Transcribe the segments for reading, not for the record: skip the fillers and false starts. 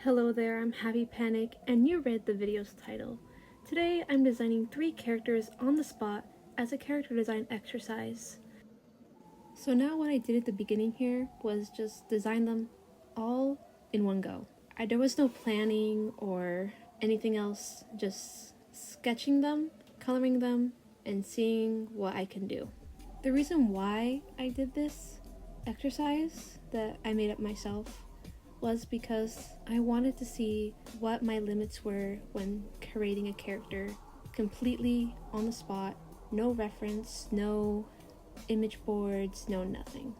Hello there, I'm Happy Panic, and you read the video's title. Today I'm designing 3 characters on the spot as a character design exercise. So now what I did at the beginning here was just design them all in one go. There was no planning or anything else, just sketching them, coloring them, and seeing what I can do. The reason why I did this exercise that I made up myself was because I wanted to see what my limits were when creating a character completely on the spot, no reference, no image boards, no nothing.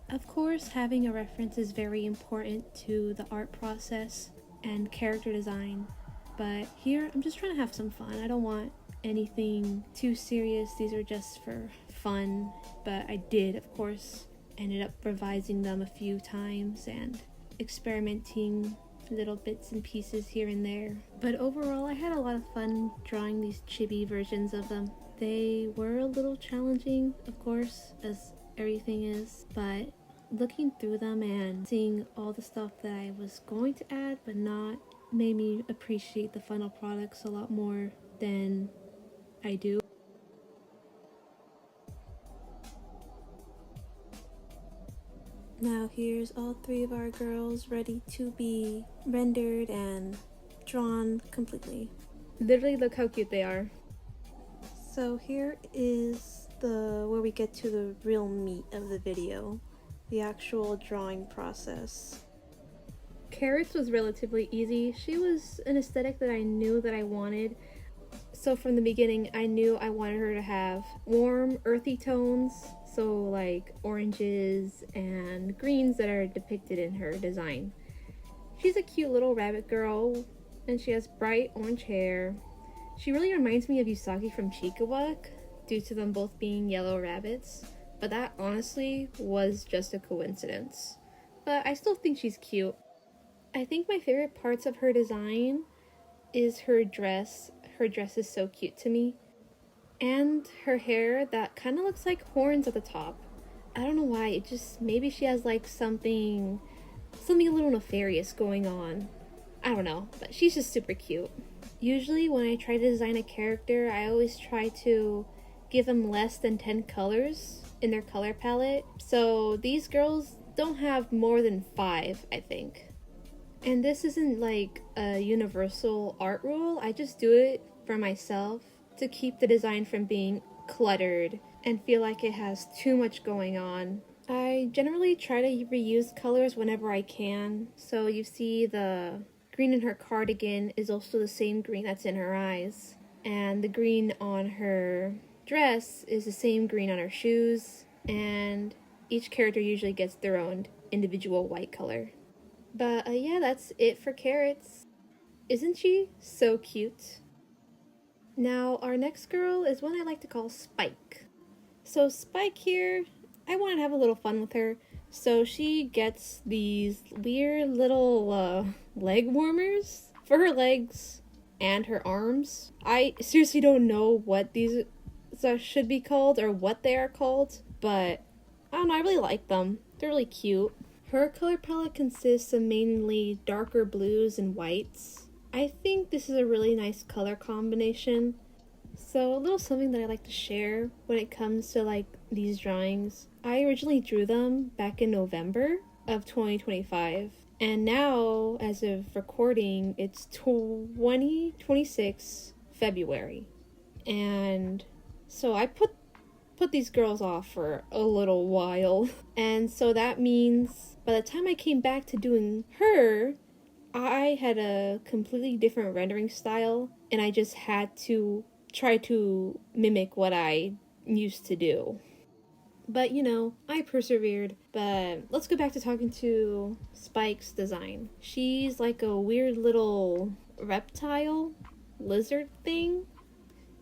Of course, having a reference is very important to the art process and character design, but here I'm just trying to have some fun. I don't want anything too serious. These are just for fun, but I did, of course, ended up revising them a few times and experimenting little bits and pieces here and there. But overall, I had a lot of fun drawing these chibi versions of them. They were a little challenging, of course, as everything is, but looking through them and seeing all the stuff that I was going to add but not made me appreciate the final products a lot more than I do. Now here's all 3 of our girls ready to be rendered and drawn completely. Literally look how cute they are. So here is where we get to the real meat of the video, the actual drawing process. Carrots was relatively easy. She was an aesthetic that I knew that I wanted. So from the beginning, I knew I wanted her to have warm, earthy tones, so like oranges and greens that are depicted in her design. She's a cute little rabbit girl, and she has bright orange hair. She really reminds me of Usagi from Chikawak, due to them both being yellow rabbits, but that honestly was just a coincidence. But I still think she's cute. I think my favorite parts of her design is her dress. Her dress is so cute to me. And her hair that kind of looks like horns at the top. I don't know why, it just, maybe she has like something a little nefarious going on. I don't know, but she's just super cute. Usually when I try to design a character, I always try to give them less than 10 colors in their color palette. So these girls don't have more than 5, I think. And this isn't like a universal art rule, I just do it for myself to keep the design from being cluttered and feel like it has too much going on. I generally try to reuse colors whenever I can. So you see the green in her cardigan is also the same green that's in her eyes. And the green on her dress is the same green on her shoes. And each character usually gets their own individual white color. But yeah, that's it for Carrots. Isn't she so cute? Now, our next girl is one I like to call Spike. So Spike here, I wanted to have a little fun with her. So she gets these weird little leg warmers for her legs and her arms. I seriously don't know what these should be called or what they are called, but I don't know, I really like them. They're really cute. Her color palette consists of mainly darker blues and whites. I think this is a really nice color combination. So a little something that I like to share when it comes to like these drawings. I originally drew them back in November of 2025. And now, as of recording, it's 2026 February. And so I put these girls off for a little while. And so that means by the time I came back to doing her, I had a completely different rendering style, and I just had to try to mimic what I used to do. But you know, I persevered. But let's go back to talking to Spike's design. She's like a weird little reptile lizard thing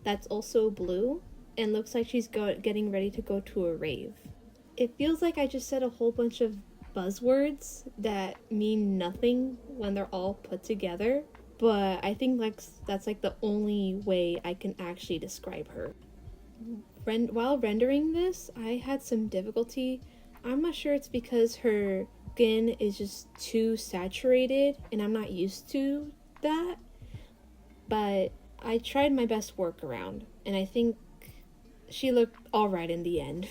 that's also blue and looks like she's getting ready to go to a rave. It feels like I just said a whole bunch of buzzwords that mean nothing when they're all put together, but I think that's like the only way I can actually describe her. While rendering this, I had some difficulty. I'm not sure it's because her skin is just too saturated and I'm not used to that. But I tried my best workaround and I think she looked alright in the end.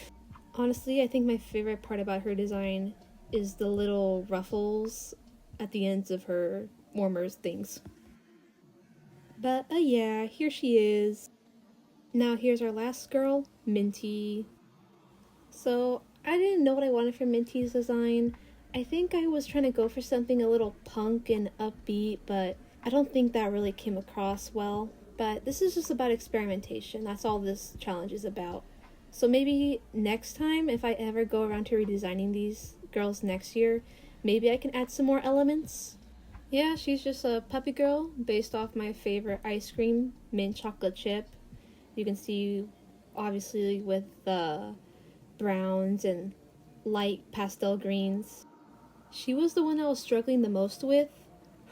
Honestly, I think my favorite part about her design is the little ruffles at the ends of her warmers things. But yeah, here she is. Now here's our last girl, Minty. So I didn't know what I wanted from Minty's design. I think I was trying to go for something a little punk and upbeat, but I don't think that really came across well. But this is just about experimentation. That's all this challenge is about. So maybe next time, if I ever go around to redesigning these girls next year, maybe I can add some more elements. Yeah, she's just a puppy girl based off my favorite ice cream, mint chocolate chip. You can see, obviously, with the browns and light pastel greens. She was the one I was struggling the most with.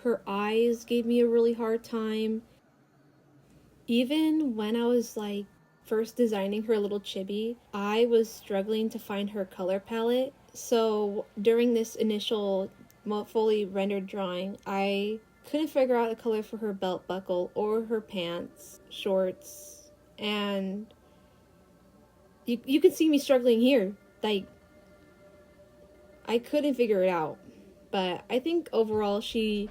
Her eyes gave me a really hard time. Even when I was like first designing her little chibi, I was struggling to find her color palette. So during this initial fully rendered drawing, I couldn't figure out a color for her belt buckle or her pants, shorts, and you can see me struggling here. Like, I couldn't figure it out. But I think overall she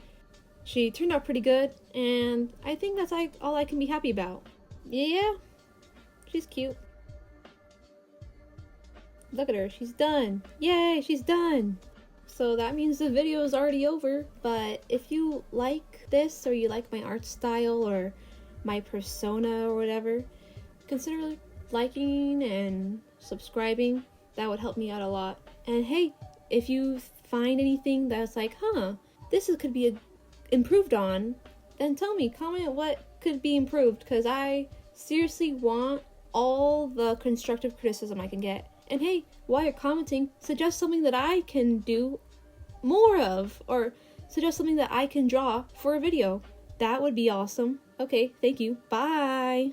turned out pretty good, and I think that's like all I can be happy about. Yeah, she's cute. Look at her, she's done. Yay, she's done. So that means the video is already over, but if you like this or you like my art style or my persona or whatever, consider liking and subscribing. That would help me out a lot. And hey, if you find anything that's like, this could be improved on, then tell me, comment what could be improved, because I seriously want all the constructive criticism I can get. And hey, while you're commenting, suggest something that I can do more of, or suggest something that I can draw for a video. That would be awesome. Okay, thank you. Bye!